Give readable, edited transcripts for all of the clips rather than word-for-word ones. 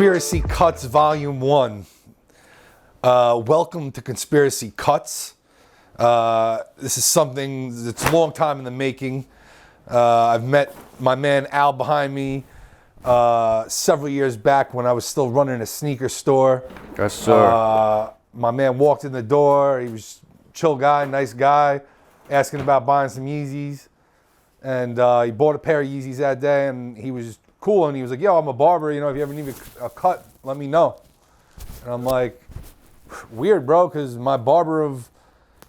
Conspiracy Cutz Vol.1. Welcome to Conspiracy Cutz. This is something that's a long time in the making. I've met my man Al behind me several years back when I was still running a sneaker store. Yes, sir. My man walked in the door. He was a chill guy, nice guy, asking about buying some Yeezys. And he bought a pair of Yeezys that day, and he was cool. And he was like, yo, I'm a barber. You know, if you ever need a cut, let me know. And I'm like, weird, bro, because my barber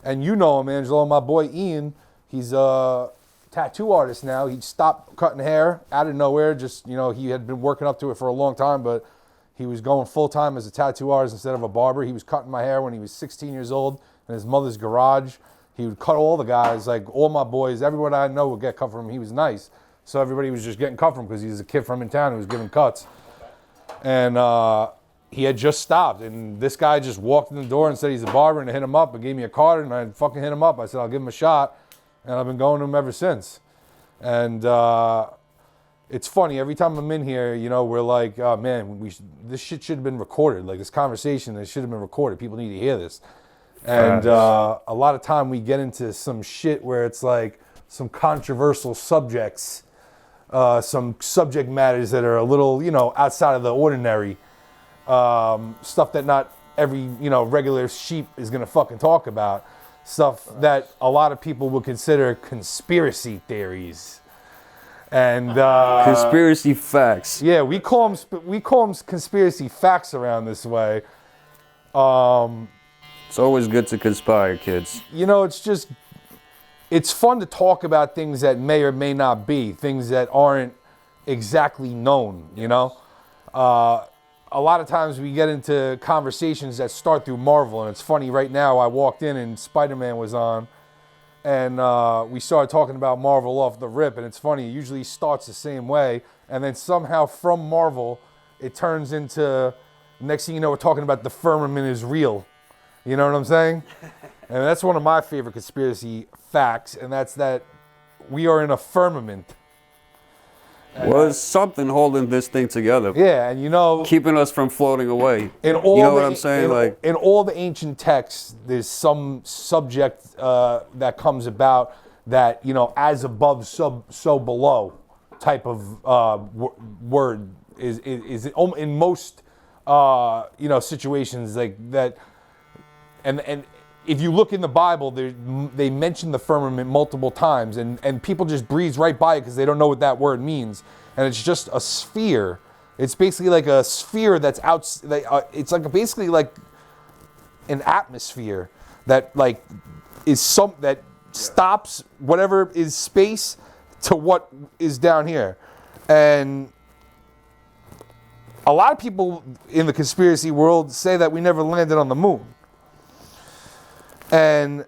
and you know him, Angelo, my boy Ian, he's a tattoo artist now. He stopped cutting hair out of nowhere. Just, you know, he had been working up to it for a long time, but he was going full-time as a tattoo artist instead of a barber. He was cutting my hair when he was 16 years old in his mother's garage. He would cut all the guys, like all my boys, everyone I know would get cut from him. He was nice. So everybody was just getting cut from him because he was a kid from in town who was giving cuts. And he had just stopped. And this guy just walked in the door and said he's a barber, and I hit him up and gave me a card, and I fucking hit him up. I said, I'll give him a shot. And I've been going to him ever since. And it's funny, every time I'm in here, you know, we're like, oh, man, this shit should have been recorded. Like, this conversation, this should have been recorded. People need to hear this. And a lot of time we get into some shit where it's like some controversial subjects, some subject matters that are a little, you know, outside of the ordinary, stuff that not every, you know, regular sheep is going to fucking talk about, stuff that a lot of people would consider conspiracy theories. And Conspiracy facts. Yeah, we call them conspiracy facts around this way. It's always good to conspire, kids. You know, it's fun to talk about things that may or may not be, things that aren't exactly known, you know? A lot of times we get into conversations that start through Marvel, and it's funny, right now I walked in and Spider-Man was on, and we started talking about Marvel off the rip, and it's funny, it usually starts the same way, and then somehow from Marvel, it turns into, next thing you know, we're talking about the firmament is real. You know what I'm saying? And that's one of my favorite conspiracy facts, and that's that we are in a firmament. Well, there's something holding this thing together. Yeah, and you know, keeping us from floating away. In all you know what I'm saying? In all the ancient texts, there's some subject that comes about that, you know, as above, so below type of word is in most you know, situations like that. And if you look in the Bible, they mention the firmament multiple times, and people just breeze right by it because they don't know what that word means. And it's just a sphere. It's basically like a sphere that's out. It's like basically like an atmosphere that like is that stops whatever is space to what is down here. And a lot of people in the conspiracy world say that we never landed on the moon. And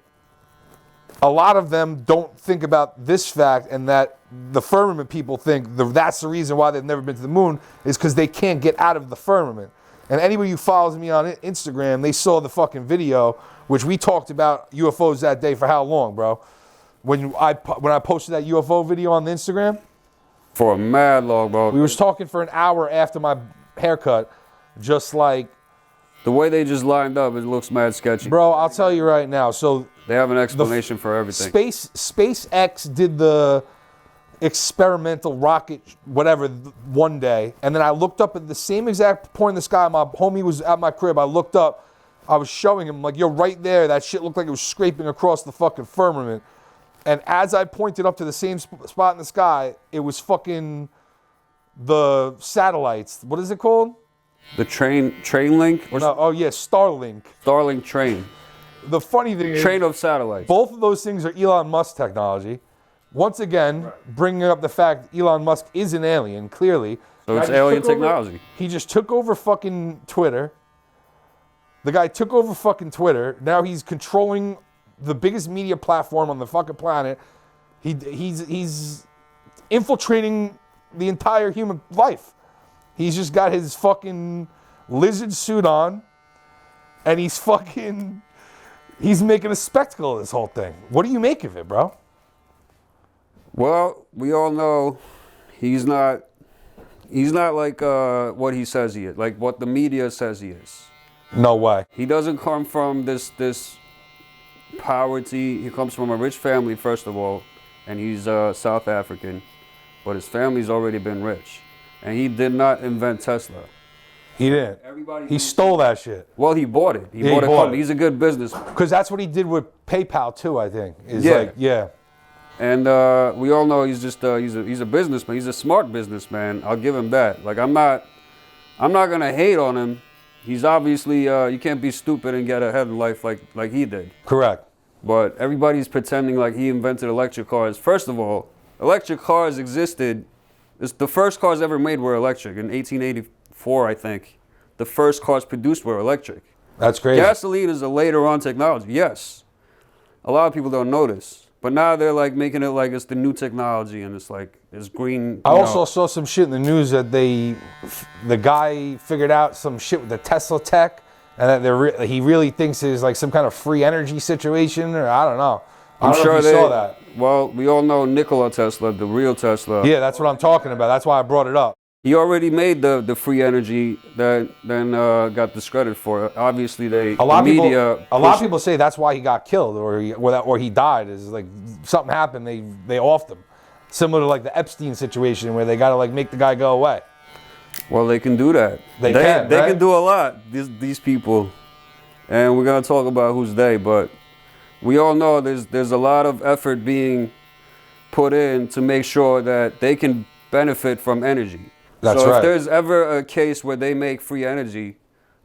a lot of them don't think about this fact, and that the firmament people think that's the reason why they've never been to the moon, is because they can't get out of the firmament. And anybody who follows me on Instagram, they saw the fucking video, which we talked about UFOs that day for how long, bro? When I posted that UFO video on the Instagram? For a mad long, bro. We was talking for an hour after my haircut, just like... The way they just lined up, it looks mad sketchy. Bro, I'll tell you right now. So they have an explanation for everything. SpaceX did the experimental rocket, whatever, one day. And then I looked up at the same exact point in the sky. My homie was at my crib. I looked up. I was showing him, like, yo, right there, that shit looked like it was scraping across the fucking firmament. And as I pointed up to the same spot in the sky, it was fucking the satellites. What is it called? The train link? No, oh yeah, Starlink. Starlink train. The funny thing is, train of satellites. Both of those things are Elon Musk technology. Once again, bringing up the fact Elon Musk is an alien, clearly. So it's alien technology. He just took over fucking Twitter. The guy took over fucking Twitter. Now he's controlling the biggest media platform on the fucking planet. He's infiltrating the entire human life. He's just got his fucking lizard suit on, and he's making a spectacle of this whole thing. What do you make of it, bro? Well, we all know he's not He's not like what he says he is, like what the media says he is. No way. He doesn't come from this poverty. He comes from a rich family, first of all, and he's South African, but his family's already been rich. And he did not invent Tesla. He didn't. He stole that shit. Well, he bought it. He bought a company. He's a good businessman. Because that's what he did with PayPal too, I think. Yeah. And we all know he's just he's a businessman. He's a smart businessman. I'll give him that. Like I'm not gonna hate on him. He's obviously you can't be stupid and get ahead in life like he did. Correct. But everybody's pretending like he invented electric cars. First of all, electric cars existed. The first cars ever made were electric in 1884, I think. The first cars produced were electric. That's crazy. Gasoline is a later on technology. Yes, a lot of people don't notice. But now they're like making it like it's the new technology and it's like it's green. I also saw some shit in the news that the guy figured out some shit with the Tesla tech, and that he really thinks it's like some kind of free energy situation, or I don't know. I'm sure they saw that. Well, we all know Nikola Tesla, the real Tesla. Yeah, that's what I'm talking about. That's why I brought it up. He already made the free energy that then got discredited for it. Obviously, a lot of people say that's why he got killed or he died. Is like something happened. They offed him, similar to like the Epstein situation where they got to like make the guy go away. Well, they can do that. They can do a lot. These people, and we're gonna talk about who's they. But we all know there's a lot of effort being put in to make sure that they can benefit from energy. So if there's ever a case where they make free energy,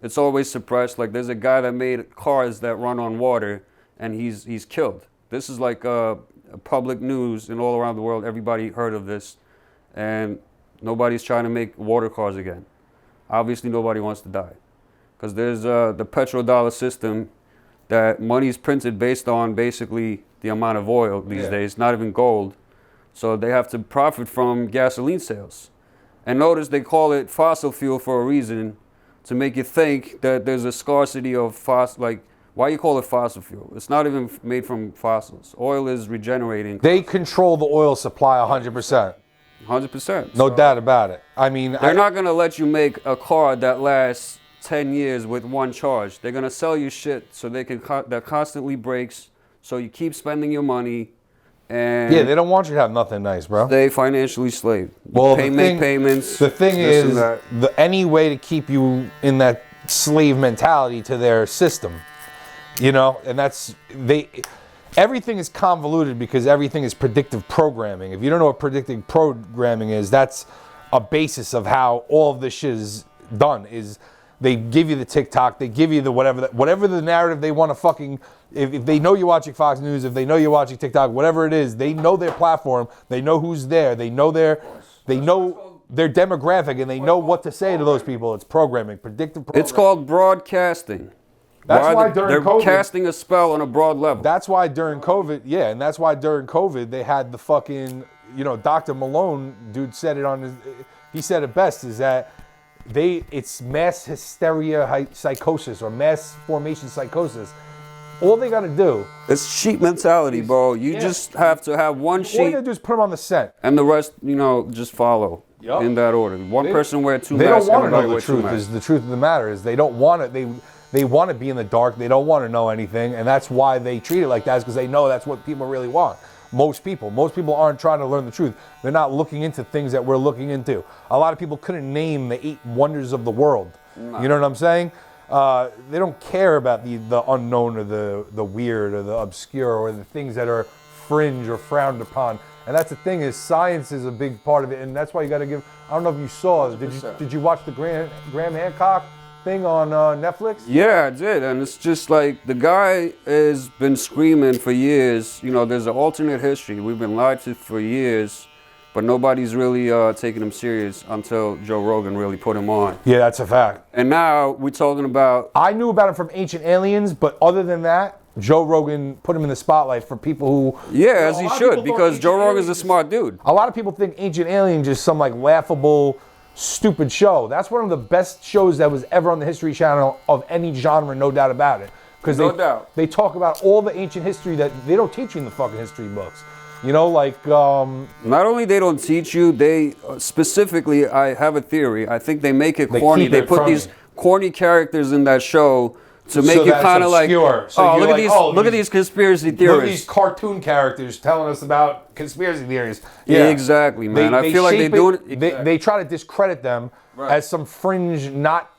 it's always suppressed. Like there's a guy that made cars that run on water, and he's killed. This is like public news and all around the world. Everybody heard of this, and nobody's trying to make water cars again. Obviously, nobody wants to die, because there's the petrodollar system that money's printed based on basically the amount of oil these days, not even gold. So they have to profit from gasoline sales. And notice they call it fossil fuel for a reason, to make you think that there's a scarcity of fossil. Like, why you call it fossil fuel? It's not even made from fossils. Oil is regenerating. They control the oil supply 100%. 100%. No doubt about it. I mean, they're not gonna let you make a car that lasts 10 years with one charge. They're gonna sell you shit so they can that constantly breaks. So you keep spending your money. And yeah, they don't want you to have nothing nice, bro. Stay financially slave. Well, make payments. The thing is, any way to keep you in that slave mentality to their system, you know, and everything is convoluted because everything is predictive programming. If you don't know what predictive programming is, that's a basis of how all of this shit is done. Is they give you the TikTok, they give you the whatever the narrative they want to fucking. If they know you're watching Fox News, if they know you're watching TikTok, whatever it is, they know their platform, they know who's there, they know their demographic, and they know what to say to those people. It's programming, predictive programming. It's called broadcasting. That's why during COVID, they're casting a spell on a broad level. That's why during COVID, and that's why during COVID they had the fucking, Dr. Malone dude said it he said it best, is that it's mass hysteria psychosis or mass formation psychosis. All they got to do... It's sheep mentality, bro. You just have to have one sheep. All you got to do is put them on the scent. And the rest, just follow in that order. One person wear two masks. They don't want to know the truth. The truth of the matter is they don't want it. They want to be in the dark. They don't want to know anything. And that's why they treat it like that, is because they know that's what people really want. Most people aren't trying to learn the truth. They're not looking into things that we're looking into. A lot of people couldn't name the 8 wonders of the world. No. You know what I'm saying? They don't care about the unknown or the weird or the obscure or the things that are fringe or frowned upon. And that's the thing, is science is a big part of it, and that's why you got to give. I don't know if you saw. Did you watch the Graham Hancock thing on Netflix? Yeah, I did, and it's just like the guy has been screaming for years. There's an alternate history. We've been lied to for years. But nobody's really taking him serious until Joe Rogan really put him on. Yeah, that's a fact. And now we're talking about... I knew about him from Ancient Aliens, but other than that, Joe Rogan put him in the spotlight for people who... Yeah, as he should, because Joe Rogan's a smart dude. A lot of people think Ancient Aliens is some like laughable, stupid show. That's one of the best shows that was ever on the History Channel of any genre, no doubt about it. Because they talk about all the ancient history that they don't teach you in the fucking history books. You know, like not only they don't teach you, they specifically, I have a theory. I think they make it corny. They put these corny characters in that show to make you kind of like, so look at these conspiracy theorists. Look at these cartoon characters telling us about conspiracy theories. Yeah, exactly, man. I feel like they do it. Exactly. They try to discredit them as some fringe, not.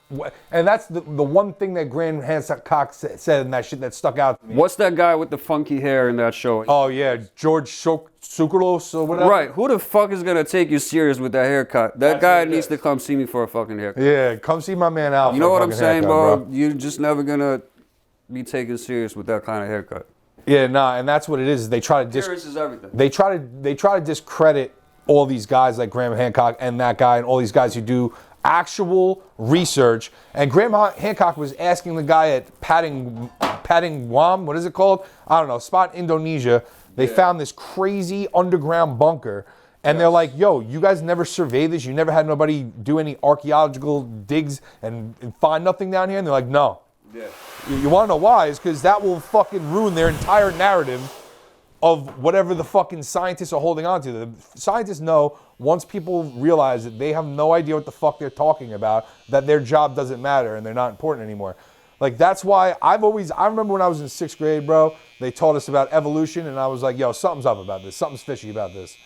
And that's the one thing that Graham Hancock said in that shit that stuck out to me. What's that guy with the funky hair in that show? Oh, yeah, George Tsoukalos or whatever. Right, who the fuck is gonna take you serious with that haircut? That guy needs to come see me for a fucking haircut. Yeah, come see my man Al. You know what I'm saying, bro? You're just never gonna be taken serious with that kind of haircut. Yeah, nah, and that's what it is. They try to is everything. They try to discredit all these guys like Graham Hancock and that guy and all these guys who do actual research. And Graham Hancock was asking the guy at Padang Wam, what is it called? I don't know, spot in Indonesia. They found this crazy underground bunker. And they're like, yo, you guys never surveyed this? You never had nobody do any archaeological digs and find nothing down here? And they're like, no. Yeah. You want to know why? It's because that will fucking ruin their entire narrative of whatever the fucking scientists are holding on to. The scientists know once people realize that they have no idea what the fuck they're talking about, that their job doesn't matter and they're not important anymore. Like, that's why I remember when I was in 6th grade, bro, they taught us about evolution and I was like, yo, something's up about this. Something's fishy about this.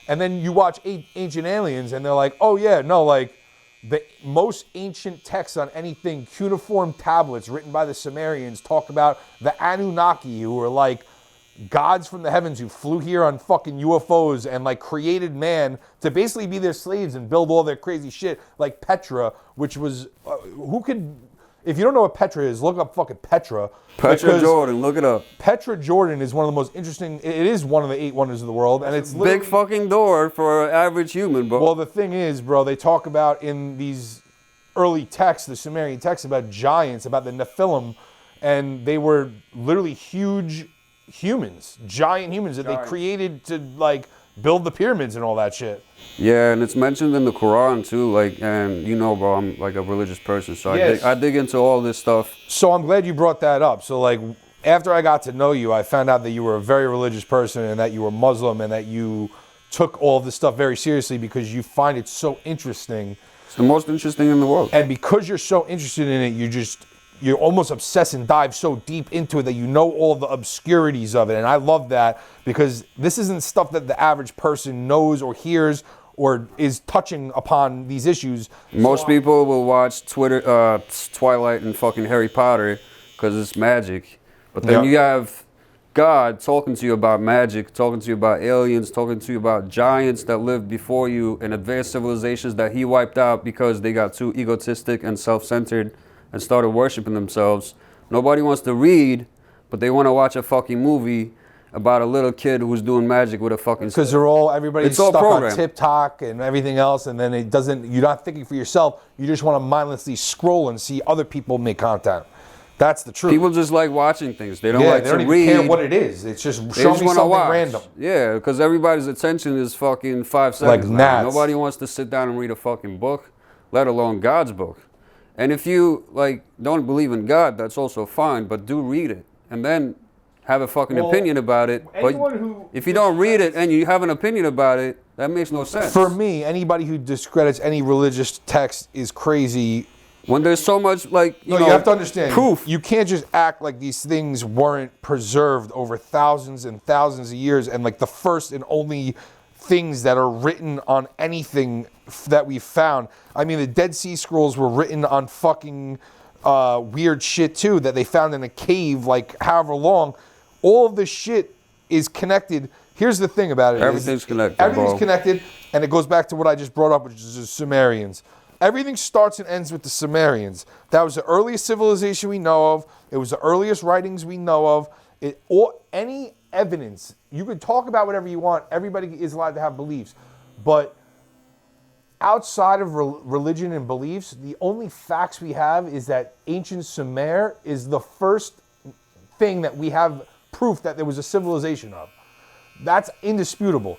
And then you watch Ancient Aliens and they're like, oh yeah, no, like the most ancient texts on anything, cuneiform tablets written by the Sumerians talk about the Anunnaki, who were like gods from the heavens who flew here on fucking UFOs and like created man to basically be their slaves and build all their crazy shit, like Petra, which was if you don't know what Petra is, look up fucking Petra. Petra Jordan, look it up. Petra Jordan is one of the most interesting. It is one of the 8 wonders of the world, and it's big fucking door for an average human, bro. Well, the thing is, bro, they talk about in these early texts, the Sumerian texts, about giants, about the Nephilim, and they were literally huge humans, giant humans that they created to like build the pyramids and all that shit. Yeah, and it's mentioned in the Quran too, like, and you know, bro, I'm like a religious person, so I dig into all this stuff. So I'm glad you brought that up. So like, after I got to know you, I found out that you were a very religious person and that you were Muslim and that you took all this stuff very seriously because you find it so interesting. It's the most interesting in the world. And because you're so interested in it, you're almost obsessed and dive so deep into it that you know all the obscurities of it. And I love that because this isn't stuff that the average person knows or hears or is touching upon these issues. Most people will watch Twilight and fucking Harry Potter because it's magic. But then you have God talking to you about magic, talking to you about aliens, talking to you about giants that lived before you and advanced civilizations that he wiped out because they got too egotistic and self-centered and started worshiping themselves. Nobody wants to read, but they want to watch a fucking movie about a little kid who's doing magic with a fucking because everybody's stuck on TikTok and everything else, and then you're not thinking for yourself. You just want to mindlessly scroll and see other people make content. That's the truth. People just like watching things. They don't like to read. They don't even care what it is. It's just show me something random. Yeah, because everybody's attention is fucking 5 seconds. Like gnats. Nobody wants to sit down and read a fucking book, let alone God's book. And if you like don't believe in God, that's also fine, but do read it and then have a fucking opinion about it. But if you don't read it and you have an opinion about it, that makes no sense. For me, anybody who discredits any religious text is crazy. When there's so much you have to understand proof. You can't just act like these things weren't preserved over thousands and thousands of years and like the first and only things that are written on anything that we've found. I mean, the Dead Sea Scrolls were written on fucking weird shit too that they found in a cave like however long. All of this shit is connected. Here's the thing about it. Everything's connected. Everything's connected, and it goes back to what I just brought up, which is the Sumerians. Everything starts and ends with the Sumerians. That was the earliest civilization we know of. It was the earliest writings we know of. Any evidence, you could talk about whatever you want. Everybody is allowed to have beliefs. But outside of religion and beliefs, the only facts we have is that ancient Sumer is the first thing that we have proof that there was a civilization of. That's indisputable.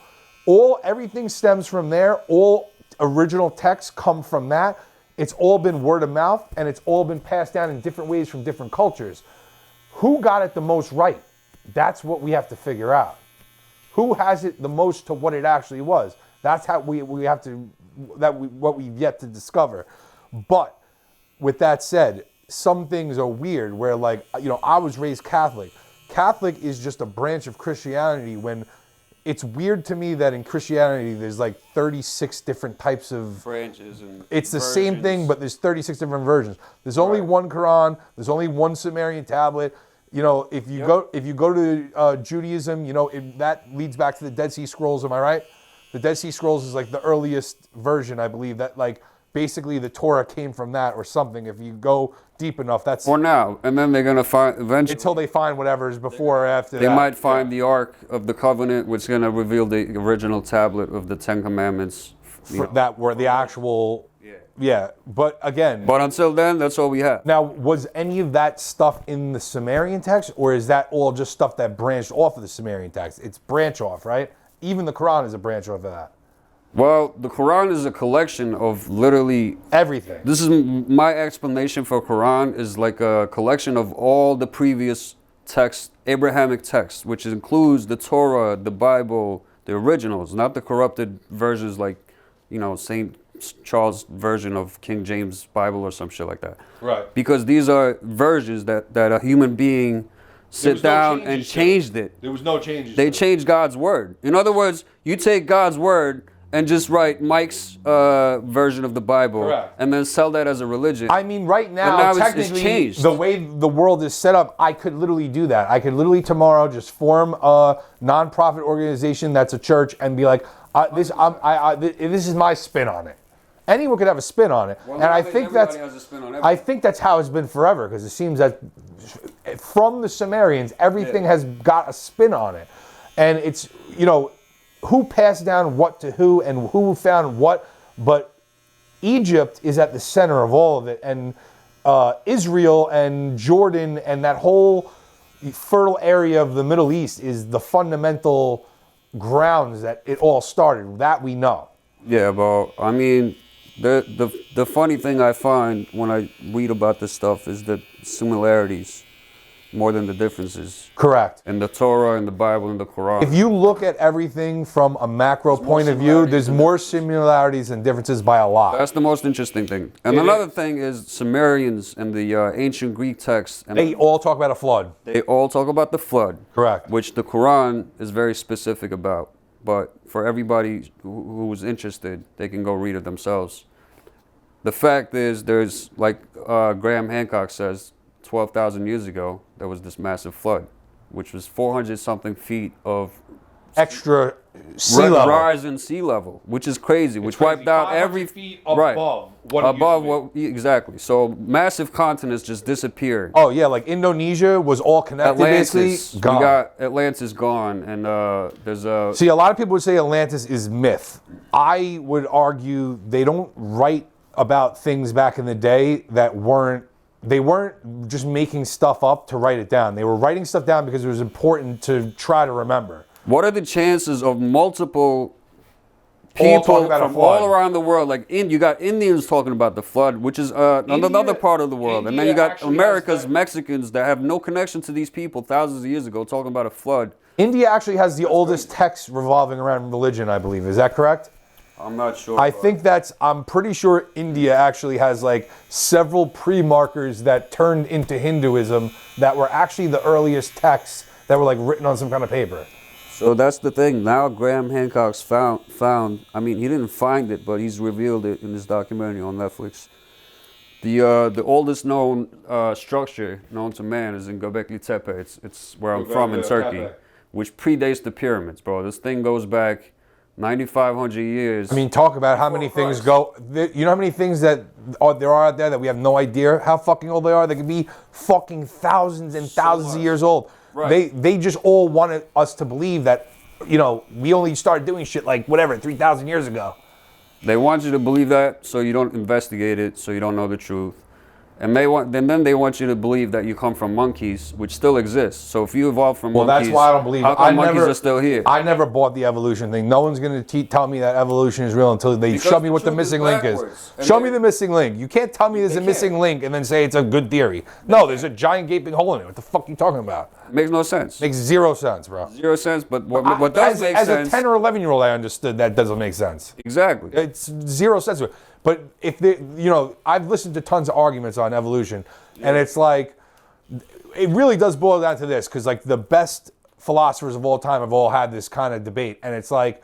Everything stems from there. All original texts come from that. It's all been word of mouth, and it's all been passed down in different ways from different cultures. Who got it the most right? That's what we have to figure out. Who has it the most to what it actually was? That's how we have to, what we've yet to discover. But with that said, some things are weird where, like, I was raised Catholic. Catholic is just a branch of Christianity, when it's weird to me that in Christianity there's like 36 different types of branches, and it's the same thing, but there's 36 different versions. There's only one Quran. There's only one Sumerian tablet. If you go to Judaism, that leads back to the Dead Sea Scrolls. Am I right? The Dead Sea Scrolls is like the earliest version, I believe. That like basically the Torah came from that or something. If you go deep enough, that's for now. And then they're gonna find eventually until they find whatever's before or after. They might find the Ark of the Covenant, which is gonna reveal the original tablet of the Ten Commandments. That were the actual. Yeah, but again. But until then, that's all we have. Now, was any of that stuff in the Sumerian text, or is that all just stuff that branched off of the Sumerian text? It's branch off, right? Even the Quran is a branch off of that. Well, the Quran is a collection of literally everything. This is my explanation for Quran, is like a collection of all the previous texts, Abrahamic texts, which includes the Torah, the Bible, the originals, not the corrupted versions like, St. Charles version of King James Bible or some shit like that. Right. Because these are versions that a human being sit down and changed it. There was no changes. They changed God's word. In other words, you take God's word and just write Mike's version of the Bible. Correct. And then sell that as a religion. I mean, right now technically, it's changed. The way the world is set up, I could literally do that. I could literally tomorrow just form a non-profit organization that's a church and be like, this is my spin on it. Anyone could have a spin on it, and I think that's how it's been forever, because it seems that from the Sumerians, everything has got a spin on it, and it's who passed down what to who and who found what, but Egypt is at the center of all of it, and Israel and Jordan and that whole fertile area of the Middle East is the fundamental grounds that it all started. That we know. Yeah, well, I mean. The funny thing I find when I read about this stuff is the similarities more than the differences. Correct. In the Torah, in the Bible, in the Quran. If you look at everything from a macro point of view, there's more similarities than differences by a lot. That's the most interesting thing. And another thing is Sumerians and the ancient Greek texts. And they all talk about a flood. They all talk about the flood. Correct. Which the Quran is very specific about. But for everybody who was interested, they can go read it themselves. The fact is, there's, like Graham Hancock says, 12,000 years ago, there was this massive flood, which was 400-something feet of extra sea level. Rise in sea level, which is crazy, which wiped out every feet above what exactly. So massive continents just disappeared. Oh yeah, like Indonesia was all connected. Atlantis, basically, gone. We got Atlantis gone, and there's a. See, a lot of people would say Atlantis is myth. I would argue they don't write about things back in the day that they weren't just making stuff up to write it down. They were writing stuff down because it was important to try to remember. What are the chances of multiple people from all around the world? Like you got Indians talking about the flood, which is another part of the world. And then you got America's Mexicans that have no connection to these people thousands of years ago talking about a flood. India actually has the oldest text revolving around religion, I believe. Is that correct? I'm not sure. I'm pretty sure India actually has like several pre-markers that turned into Hinduism that were actually the earliest texts that were like written on some kind of paper. So that's the thing. Now Graham Hancock's found, I mean, he didn't find it, but he's revealed it in this documentary on Netflix. The oldest known structure known to man is in Göbekli Tepe. It's where I'm from in Turkey, which predates the pyramids, bro. This thing goes back 9,500 years. I mean, talk about how many things go. You know how many things that there are out there that we have no idea how fucking old they are? They could be fucking thousands and thousands of years old. Right. They just all wanted us to believe that, we only started doing shit like 3,000 years ago. They want you to believe that so you don't investigate it, so you don't know the truth. And then they want you to believe that you come from monkeys, which still exists. So if you evolved from monkeys, that's why I don't believe how come monkeys are still here? I never bought the evolution thing. No one's going to tell me that evolution is real until they show me what the missing link is. Show me the missing link. You can't tell me there's a missing link and then say it's a good theory. No, there's a giant gaping hole in it. What the fuck are you talking about? Makes no sense. Makes zero sense, bro. 0 sense, but what does make sense... As a 10 or 11-year-old, I understood that doesn't make sense. Exactly. It's 0 sense. But if they, I've listened to tons of arguments on evolution, and it's like, it really does boil down to this, because like the best philosophers of all time have all had this kind of debate, and it's like,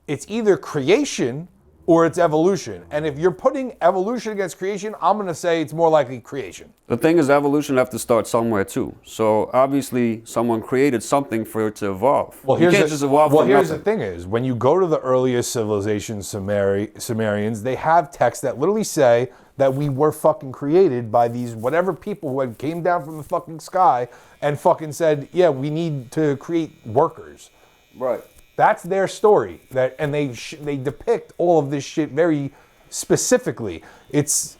it's either creation or it's evolution. And if you're putting evolution against creation, I'm going to say it's more likely creation. The thing is, evolution have to start somewhere too. So obviously, someone created something for it to evolve. Well, you can't just evolve from here's nothing. The thing is, when you go to the earliest civilizations, Sumerians, they have texts that literally say that we were fucking created by these whatever people who had came down from the fucking sky and fucking said, yeah, we need to create workers. Right. That's their story. And they depict all of this shit very specifically. It's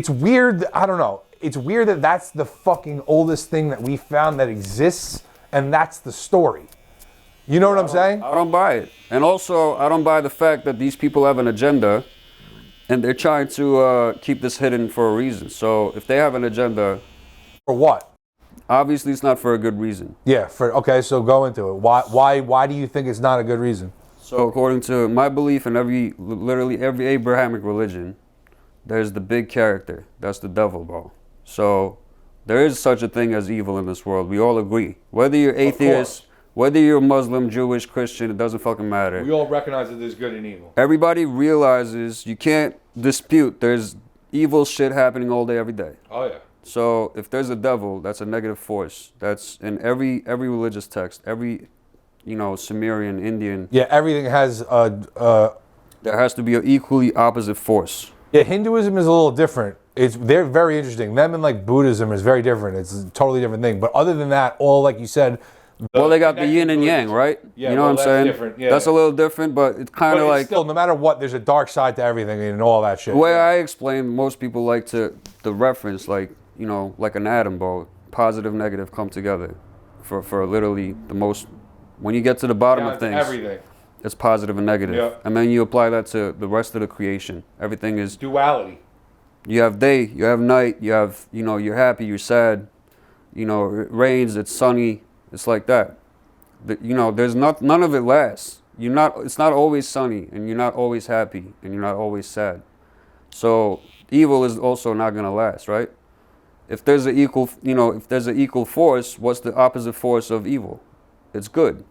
weird. I don't know. It's weird that that's the fucking oldest thing that we found that exists, and that's the story. You know what I'm saying? I don't buy it. And also, I don't buy the fact that these people have an agenda, and they're trying to keep this hidden for a reason. So if they have an agenda... For what? Obviously, it's not for a good reason. Yeah. Okay. So go into it. Why do you think it's not a good reason? So according to my belief in literally every Abrahamic religion, there's the big character. That's the devil, bro. So there is such a thing as evil in this world. We all agree. Whether you're atheist, whether you're Muslim, Jewish, Christian, it doesn't fucking matter. We all recognize that there's good and evil. Everybody realizes you can't dispute there's evil shit happening all day, every day. Oh yeah. So if there's a devil, that's a negative force. That's in every religious text, every, Sumerian, Indian. Yeah, everything has there has to be an equally opposite force. Yeah, Hinduism is a little different. They're very interesting. Them and like Buddhism is very different. It's a totally different thing. But other than that, all like you said. They got the yin and yang, right? Yeah, you know what I'm saying? Different. Yeah. That's a little different, but it's kind of like... Still, no matter what, there's a dark side to everything and all that shit. The way I explain, most people like the reference, like an atom, bro. Positive, negative come together for literally the most... When you get to the bottom of things, everything. It's positive and negative. Yeah. And then you apply that to the rest of the creation. Everything is... Duality. You have day, you have night, you have, you're happy, you're sad. It rains, it's sunny. It's like that. There's none of it lasts. It's not always sunny, and you're not always happy, and you're not always sad. So evil is also not gonna last, right? If there's an equal force, what's the opposite force of evil? It's good.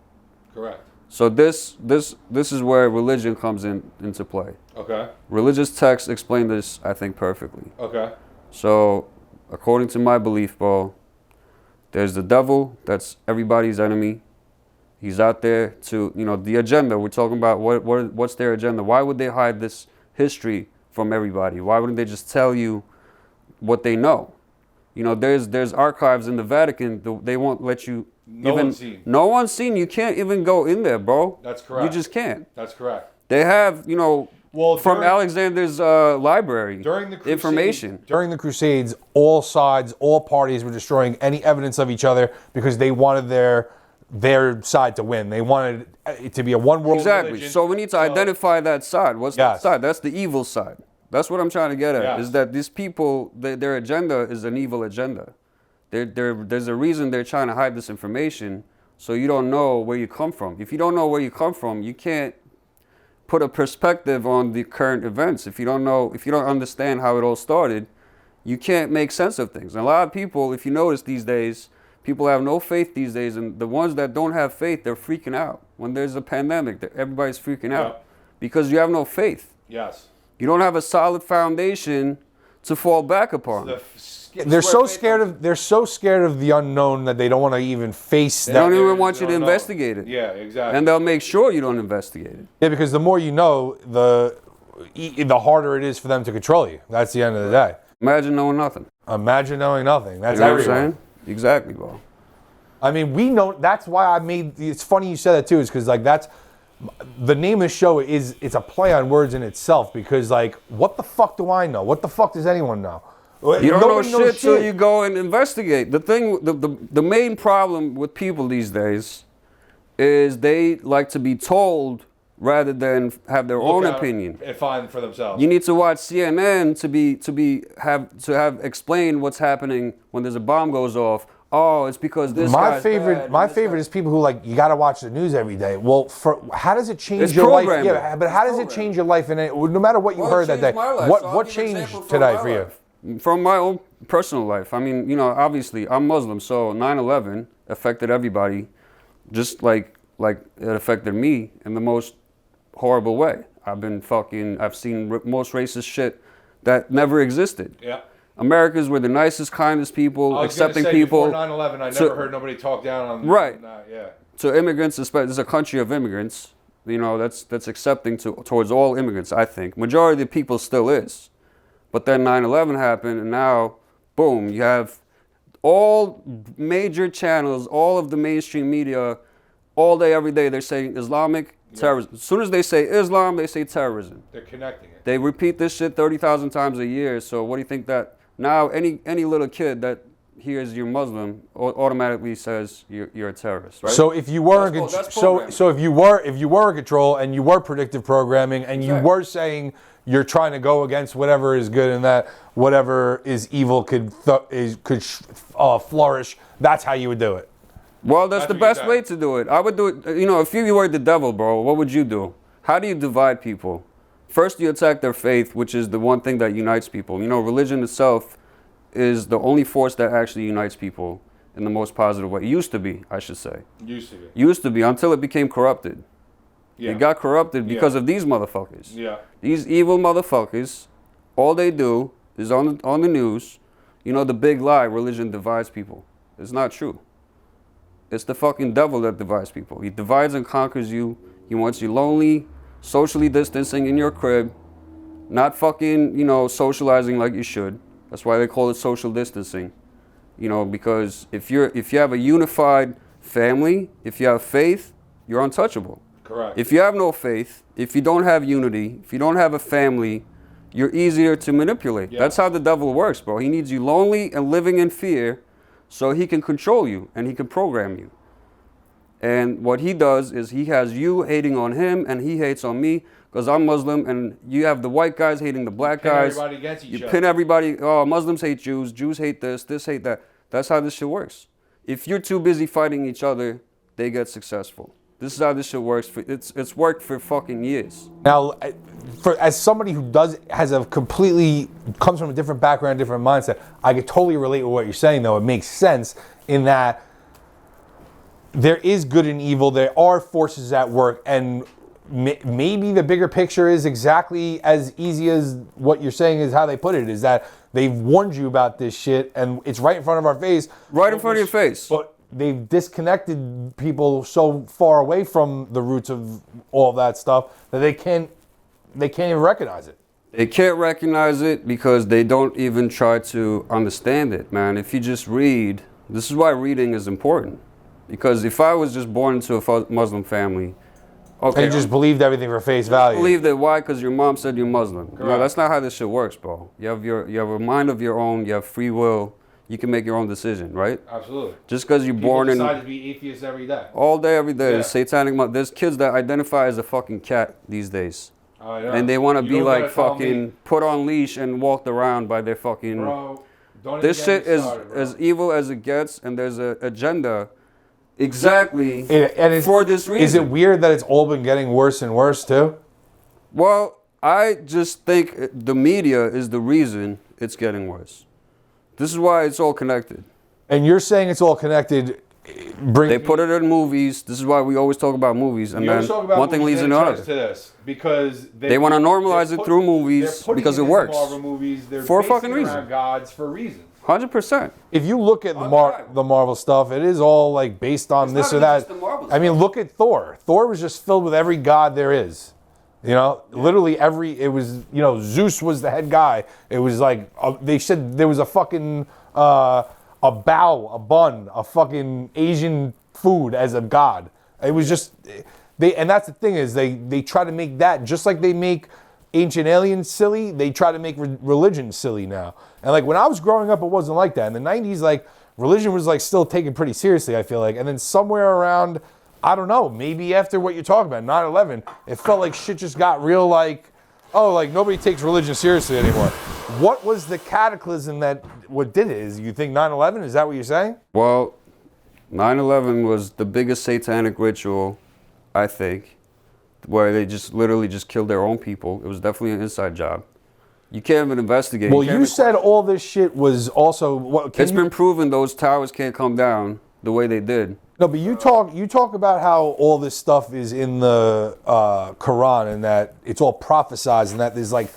Correct. So this is where religion comes into play. Okay. Religious texts explain this, I think, perfectly. Okay. So, according to my belief, bro, there's the devil, that's everybody's enemy. He's out there to, the agenda. We're talking about what's their agenda. Why would they hide this history from everybody? Why wouldn't they just tell you what they know? There's archives in the Vatican. They won't let you No one's seen. You can't even go in there, bro. That's correct. You just can't. That's correct. They have, from Alexander's library, during the Crusades, information. During the Crusades, all sides, all parties were destroying any evidence of each other because they wanted their side to win. They wanted it to be a one world religion. Exactly. So we need to identify that side. What's that side? That's the evil side. That's what I'm trying to get at. Is that these people, their agenda is an evil agenda. There's a reason they're trying to hide this information, so you don't know where you come from. If you don't know where you come from, you can't put a perspective on the current events. If you don't understand how it all started, you can't make sense of things. And a lot of people, if you notice these days, people have no faith these days, and the ones that don't have faith, they're freaking out. When there's a pandemic, everybody's freaking out because you have no faith. Yes. You don't have a solid foundation to fall back upon. They're so scared of the unknown that they don't want to even face that. They don't even want you to investigate it. Yeah, exactly. And they'll make sure you don't investigate it. Yeah, because the more you know, the harder it is for them to control you. That's the end of the day. Imagine knowing nothing. Imagine knowing nothing. That's you know everyone. What I'm saying? Exactly, bro. I mean, we know. That's why it's funny you said that too, is because that's the name of the show it's a play on words in itself, because what the fuck do I know? What the fuck does anyone know? You don't know shit till you go and investigate. The main problem with people these days is they like to be told rather than have their own opinion and find for themselves. You need to watch CNN to have explain what's happening when there's a bomb goes off. Oh, it's because this. My favorite is people who like, you got to watch the news every day. Well, how does it change your life? Yeah, but how does it change your life? No matter what you heard that day, what changed today for you? From my own personal life. I mean, obviously I'm Muslim, so 9/11 affected everybody, just like it affected me in the most horrible way. I've seen most racist shit that never existed. Yeah. Americans were the nicest, kindest people, accepting people. Before 9/11, I never heard nobody talk down on that. Yeah. So immigrants, especially, this is a country of immigrants. That's accepting towards all immigrants. I think majority of the people still is, but then 9/11 happened, and now, boom, you have all major channels, all of the mainstream media, all day, every day. They're saying Islamic terrorism. As soon as they say Islam, they say terrorism. They're connecting it. They repeat this shit 30,000 times a year. So what do you think that? Now, any little kid that hears you're Muslim automatically says you're a terrorist, right? So if you were if you were in control and you were predictive programming and you were saying you're trying to go against whatever is good and that whatever is evil could flourish, that's how you would do it. Well, that's the best way to do it. I would do it. If you were the devil, bro, what would you do? How do you divide people? First, you attack their faith, which is the one thing that unites people. Religion itself is the only force that actually unites people in the most positive way. It used to be, I should say. Used to be until it became corrupted. Yeah. It got corrupted because of these motherfuckers. Yeah. These evil motherfuckers, all they do is on the news, the big lie, religion divides people. It's not true. It's the fucking devil that divides people. He divides and conquers you. He wants you lonely, socially distancing in your crib, not fucking, socializing like you should. That's why they call it social distancing. Because if you have a unified family, if you have faith, you're untouchable. Correct. If you have no faith, if you don't have unity, if you don't have a family, you're easier to manipulate. Yeah. That's how the devil works, bro. He needs you lonely and living in fear so he can control you and he can program you. And what he does is he has you hating on him and he hates on me because I'm Muslim, and you have the white guys hating the black guys. Everybody against each other. You pin everybody, Muslims hate Jews, Jews hate this hate that. That's how this shit works. If you're too busy fighting each other, they get successful. This is how this shit works. It's worked for fucking years. Now, as somebody who comes from a different background, different mindset, I could totally relate with what you're saying, though. It makes sense in that there is good and evil. There are forces at work, and maybe the bigger picture is exactly as easy as what you're saying is how they put it, is that they've warned you about this shit, and it's right in front of our face. Right in front of your face. But they've disconnected people so far away from the roots of all that stuff that they can't even recognize it. They can't recognize it because they don't even try to understand it, man. If you just read, this is why reading is important. Because if I was just born into a Muslim family, okay, and you just believed everything for face value. Believed it. Why? Because your mom said you're Muslim. Correct. No, that's not how this shit works, bro. You have a mind of your own. You have free will. You can make your own decision, right? Absolutely. Just because you're born in. People decide to be atheists every day. All day, every day. Yeah. Satanic. There's kids that identify as a fucking cat these days. Oh, yeah. And they want to be like fucking put on leash and walked around by their fucking. Bro, don't this shit is as evil as it gets, and there's an agenda. Exactly. And for this reason. Is it weird that it's all been getting worse and worse too? Well, I just think the media is the reason it's getting worse. This is why it's all connected. And you're saying it's all connected. They put it in movies. This is why we always talk about movies, and then one thing leads to another. Because they want to normalize it through movies because it works. Marvel movies, they're for a fucking reason. Gods for reasons. 100%. If you look at the Marvel stuff, it is all like based on this or that. I mean, look at Thor. Thor was just filled with every god there is. Literally it was, Zeus was the head guy. It was like, they said there was a fucking, a bun, a fucking Asian food as a god. It was just, and that's the thing is they try to make that just like they make ancient aliens silly, they try to make religion silly now. And like when I was growing up, it wasn't like that. In the 90s, like religion was like still taken pretty seriously, I feel like. And then somewhere around, I don't know, maybe after what you're talking about, 9/11, it felt like shit just got real like, oh, like nobody takes religion seriously anymore. What was the cataclysm that what did it? Is you think 9/11? Is that what you're saying? Well, 9/11 was the biggest satanic ritual, I think, where they just literally just killed their own people. It was definitely an inside job. You can't even investigate. Well, you said all this shit was also. It's been proven those towers can't come down the way they did. No, but you talk about how all this stuff is in the Quran and that it's all prophesized and that there's like,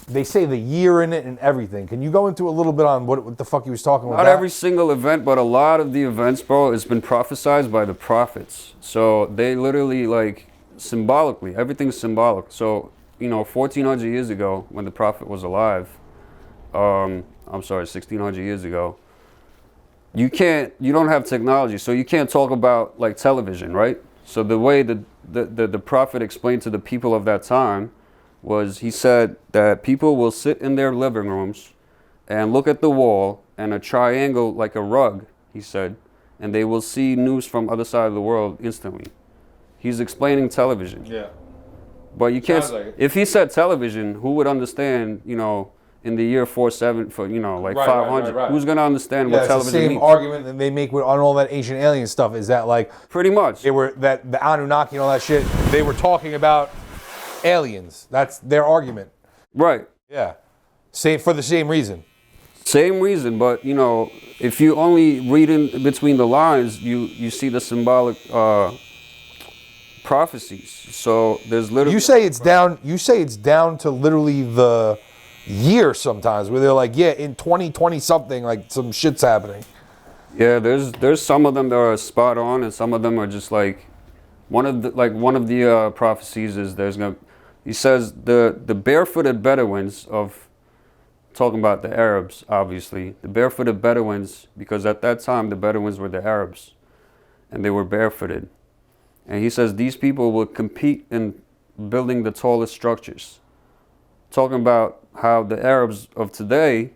they say the year in it and everything. Can you go into a little bit on what the fuck he was talking about? Not every single event, but a lot of the events, bro, it's been prophesized by the prophets. So they literally like symbolically, everything's symbolic. So, 1400 years ago when the prophet was alive, 1600 years ago, you don't have technology, so you can't talk about like television, right? So the way the prophet explained to the people of that time was he said that people will sit in their living rooms and look at the wall and a triangle like a rug, he said, and they will see news from other side of the world instantly. He's explaining television. Yeah. But you can't, if he said television, who would understand, in the year 47, 500, right. Who's going to understand what television means? It's the same argument that they make on all that ancient alien stuff, is that like... Pretty much. They were, that the Anunnaki and all that shit, they were talking about aliens. That's their argument. Right. Yeah. For the same reason. Same reason, but, if you only read in between the lines, you see the symbolic prophecies. So there's literally... You say it's down to literally the... year sometimes where they're like, yeah, in 2020 something, like some shit's happening. Yeah, there's some of them that are spot on and some of them are just like one of the prophecies is he says the barefooted Bedouins of, talking about the Arabs, obviously, the barefooted Bedouins, because at that time the Bedouins were the Arabs and they were barefooted, and he says these people will compete in building the tallest structures, talking about how the Arabs of today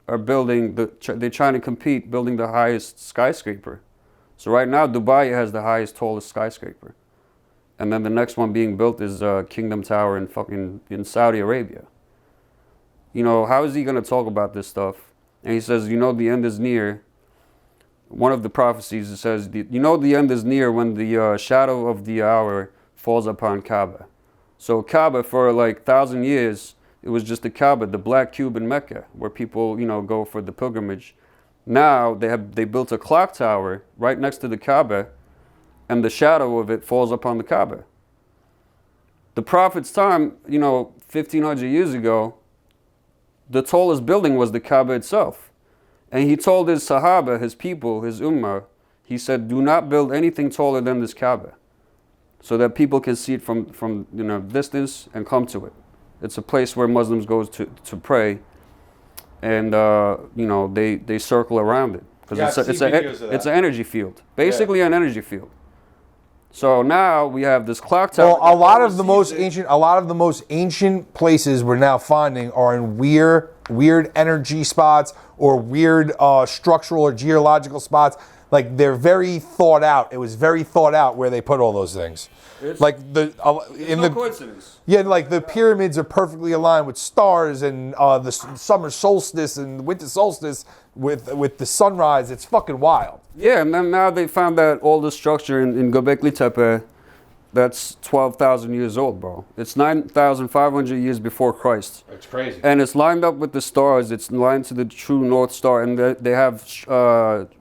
are they're trying to compete building the highest skyscraper. So right now, Dubai has the highest, tallest skyscraper. And then the next one being built is Kingdom Tower in Saudi Arabia. How is he going to talk about this stuff? And he says, the end is near. One of the prophecies, it says, the end is near when the shadow of the hour falls upon Kaaba. So Kaaba for like 1,000 years, it was just the Kaaba, the black cube in Mecca, where people, go for the pilgrimage. Now they built a clock tower right next to the Kaaba, and the shadow of it falls upon the Kaaba. The Prophet's time, 1,500 years ago, the tallest building was the Kaaba itself. And he told his Sahaba, his people, his Ummah, he said, do not build anything taller than this Kaaba, so that people can see it from distance and come to it. It's a place where Muslims go to pray, and they circle around it because it's an energy field, basically an energy field. So now we have this clock tower. Well, a lot of the most ancient places we're now finding are in weird energy spots or weird structural or geological spots. Like they're very thought out. It was very thought out where they put all those things. It's no coincidence. Yeah, like the pyramids are perfectly aligned with stars and the summer solstice and winter solstice with the sunrise. It's fucking wild. Yeah, and then now they found that all the structure in Göbekli Tepe, that's 12,000 years old, bro. It's 9,500 years before Christ. It's crazy. And it's lined up with the stars. It's lined to the true North Star, and they have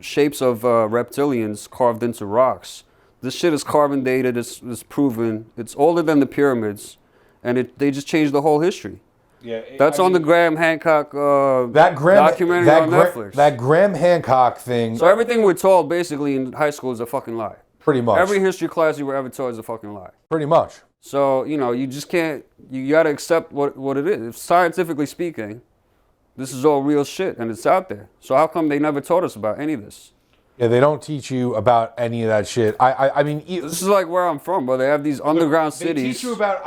shapes of reptilians carved into rocks. This shit is carbon dated. It's proven. It's older than the pyramids, and they just changed the whole history. Yeah, that's on the Graham Hancock documentary on Netflix. That Graham Hancock thing. So everything we're told basically in high school is a fucking lie. Pretty much. Every history class you were ever taught is a fucking lie. Pretty much. So, you just can't, you got to accept what it is. If scientifically speaking, this is all real shit and it's out there. So how come they never taught us about any of this? Yeah, they don't teach you about any of that shit. I mean, this is like where I'm from, bro. They have these underground cities. They teach you about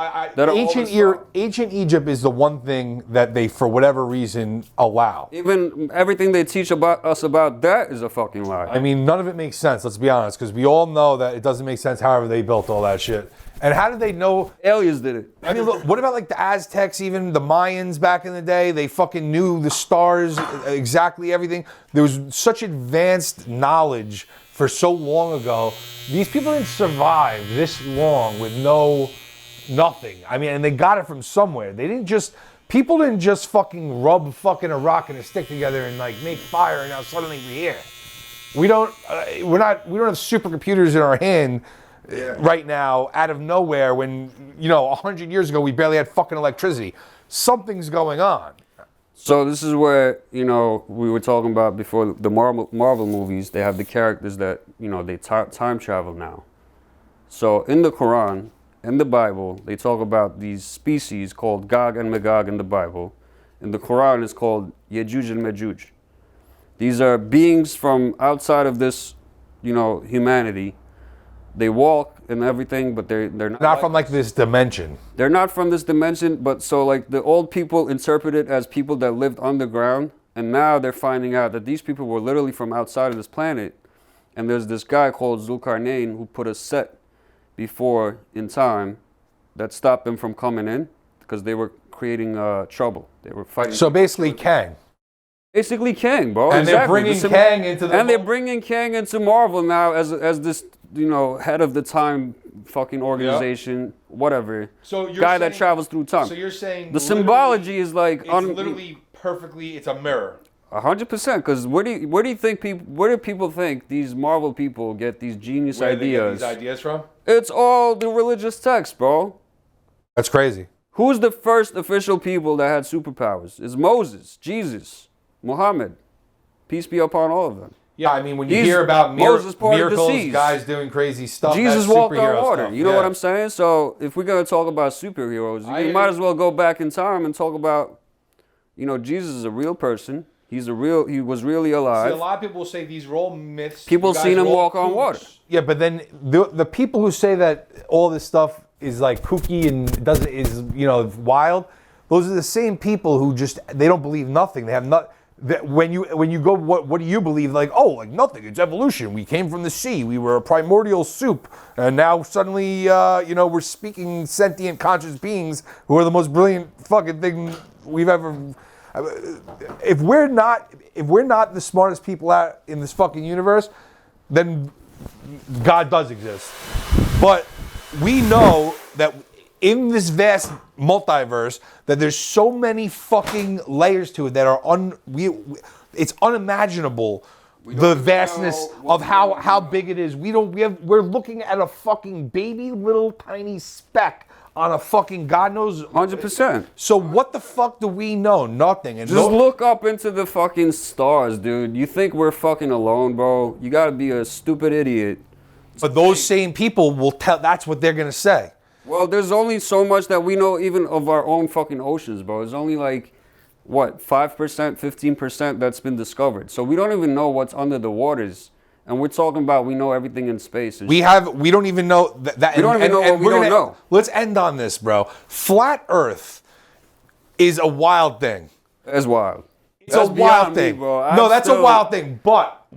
ancient Egypt is the one thing that they, for whatever reason, allow. Even everything they teach about us about that is a fucking lie. I mean, none of it makes sense. Let's be honest, because we all know that it doesn't make sense. However, they built all that shit. And how did they know? Aliens did it. I mean, look, what about like the Aztecs, even the Mayans back in the day? They fucking knew the stars, exactly everything. There was such advanced knowledge for so long ago. These people didn't survive this long with nothing. I mean, and they got it from somewhere. People didn't just fucking rub fucking a rock and a stick together and like make fire and now suddenly we're here. We don't have supercomputers in our hand. Yeah. Right now, out of nowhere, when 100 years ago we barely had fucking electricity. Something's going on. So this is where we were talking about before the Marvel movies. They have the characters that they time travel now. So in the Quran, in the Bible, they talk about these species called Gog and Magog in the Bible. In the Quran, it's called Yajuj and Majuj. These are beings from outside of this, humanity. They walk and everything, but they're not from like this dimension. They're not from this dimension, but so like the old people interpret it as people that lived underground, and now they're finding out that these people were literally from outside of this planet. And there's this guy called Zulkarnain who put a set before in time that stopped them from coming in because they were creating trouble. They were fighting. So basically, Kang. Basically, Kang, bro. And exactly. they're bringing Kang into the. And they're bringing Kang into Marvel now as this. Head of the time fucking organization, whatever. So you're guy that travels through time. So you're saying the symbology is like it's literally perfectly. It's a mirror. 100%. Because where do you think people? Where do people think these Marvel people get these genius ideas? Where do they get these ideas from? It's all the religious text, bro. That's crazy. Who's the first official people that had superpowers? It's Moses, Jesus, Muhammad. Peace be upon all of them. Yeah, I mean, when you hear about miracles, guys doing crazy stuff, Jesus walked on water. Stuff. You know what I'm saying? So if we're going to talk about superheroes, you might as well go back in time and talk about, Jesus is a real person. He was really alive. See, a lot of people say these are all myths. People seen him walk on water. Yeah, but then the people who say that all this stuff is like kooky and is wild, those are the same people who they don't believe nothing. They have not. That when you go, what do you believe? Like nothing. It's evolution. We came from the sea. We were a primordial soup, and now suddenly, we're speaking sentient, conscious beings who are the most brilliant fucking thing we've ever. If we're not the smartest people out in this fucking universe, then God does exist. But we know that in this vast multiverse, that there's so many fucking layers to it that are it's unimaginable. The vastness of how big it is. We're looking at a fucking baby little tiny speck on a fucking God knows 100%. So what the fuck do we know? Nothing. And just look up into the fucking stars, dude. You think we're fucking alone, bro? You gotta be a stupid idiot. But those same people will tell. That's what they're gonna say. Well, there's only so much that we know even of our own fucking oceans, bro. There's only like, 5%, 15% that's been discovered. So we don't even know what's under the waters. And we're talking about we know everything in space. We don't even know that. We don't even know what we don't know. Let's end on this, bro. Flat Earth is a wild thing. It's wild. It's a wild thing, bro. No, that's a wild thing. But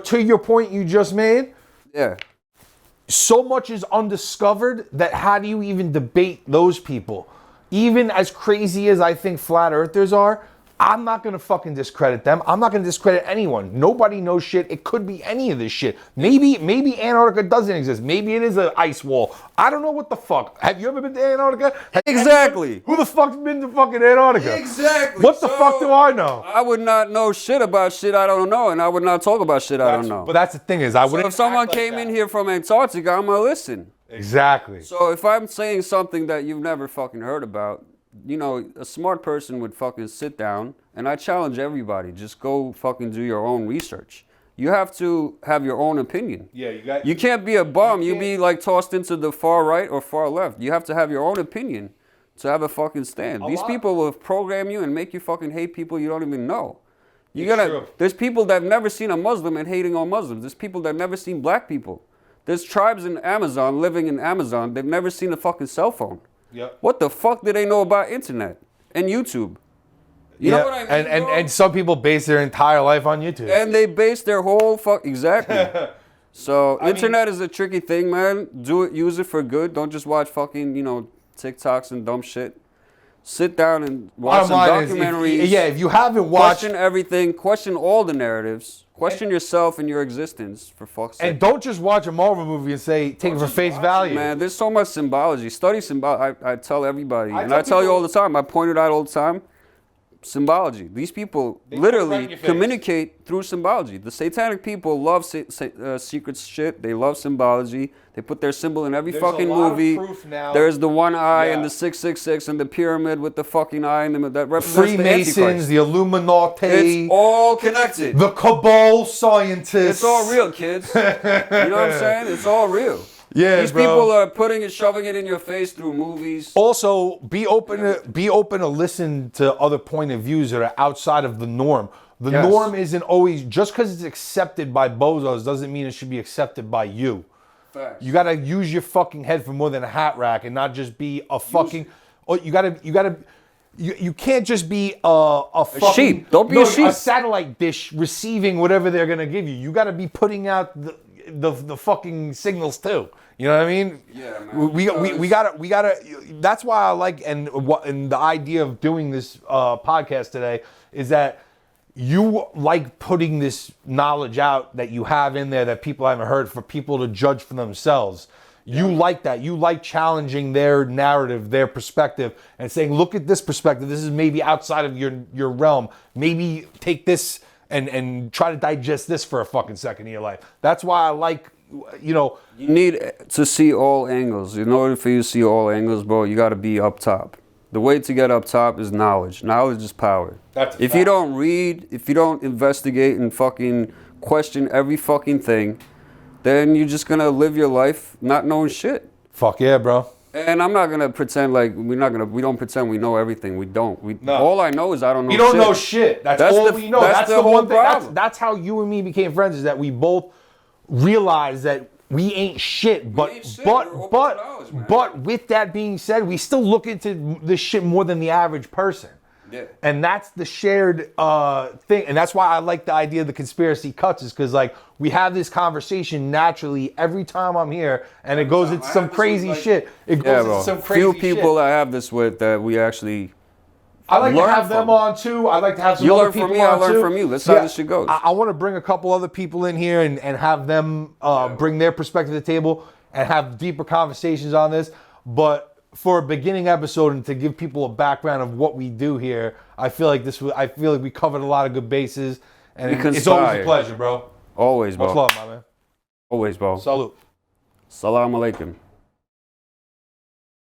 to your point you just made, yeah. So much is undiscovered that how do you even debate those people? Even as crazy as I think flat earthers are, I'm not going to fucking discredit them. I'm not going to discredit anyone. Nobody knows shit. It could be any of this shit. Maybe Antarctica doesn't exist. Maybe it is an ice wall. I don't know what the fuck. Have you ever been to Antarctica? Exactly. Who the fuck's been to fucking Antarctica? Exactly. What the fuck do I know? I would not know shit about shit I don't know, and I would not talk about shit I don't know. But that's the thing is, I wouldn't. So if someone came in here from Antarctica, I'm gonna listen. Exactly. So if I'm saying something that you've never fucking heard about, a smart person would fucking sit down, and I challenge everybody, just go fucking do your own research. You have to have your own opinion. Yeah, you can't be a bum. You be like tossed into the far right or far left. You have to have your own opinion to have a fucking stand. These people will program you and make you fucking hate people you don't even know. There's people that have never seen a Muslim and hating on Muslims. There's people that have never seen black people. There's tribes in Amazon, living in Amazon, they've never seen a fucking cell phone. Yep. What the fuck do they know about internet and YouTube? You know what I mean? And some people base their entire life on YouTube. And they base their whole exactly. So internet is a tricky thing, man. Use it for good. Don't just watch fucking, TikToks and dumb shit. Sit down and watch some documentaries. If you haven't watched... Question everything. Question all the narratives. Question yourself and your existence, for fuck's sake. And don't just watch a Marvel movie and take it for face value. Man, there's so much symbology. Study symbology. I tell everybody. I tell you all the time. I point it out all the time. Symbology. These people literally communicate through symbology. The satanic people love secret shit. They love symbology. They put their symbol in every fucking movie. There's the one eye and the 666 and the pyramid with the fucking eye and that represents Freemasons, the Illuminati. It's all connected. The Cabal scientists. It's all real, kids. You know what I'm saying? It's all real. Yeah, These people are shoving it in your face through movies. Also, be open to listen to other point of views that are outside of the norm. The norm isn't always, just because it's accepted by bozos doesn't mean it should be accepted by you. Facts. You gotta use your fucking head for more than a hat rack and not just be a fucking. You can't just be a fucking sheep. Don't be a sheep. A satellite dish receiving whatever they're gonna give you. You gotta be putting out the fucking signals too. You know what I mean? Yeah, man. We gotta. That's why I like and the idea of doing this podcast today is that you like putting this knowledge out that you have in there that people haven't heard for people to judge for themselves. You like that. You like challenging their narrative, their perspective, and saying, look at this perspective. This is maybe outside of your realm. Maybe take this and try to digest this for a fucking second of your life. That's why I like, You need to see all angles. In order for you to see all angles, bro, you got to be up top. The way to get up top is knowledge. Knowledge is power. If you don't read, if you don't investigate and fucking question every fucking thing, then you're just going to live your life not knowing shit. Fuck yeah, bro. And I'm not going to pretend like we don't pretend we know everything. We don't. All I know is I don't know shit. You don't know shit. That's all we know. That's the one thing. Problem. That's how you and me became friends, is that we both realized that we ain't shit, but with that being said, we still look into this shit more than the average person. Yeah. And that's the shared thing. And that's why I like the idea of the conspiracy cuts, is because like we have this conversation naturally every time I'm here, and it goes into some crazy shit. It goes into some crazy shit. Few people I have this with that we actually I like to have them on too. I like to have some other people on too. I learn from you. That's how this shit goes. I want to bring a couple other people in here and have them bring their perspective to the table and have deeper conversations on this. But for a beginning episode and to give people a background of what we do here, I feel like we covered a lot of good bases, and it's always a pleasure, bro. Always, bro. Much love, my man. Always, bro. Salute. Salam alaikum.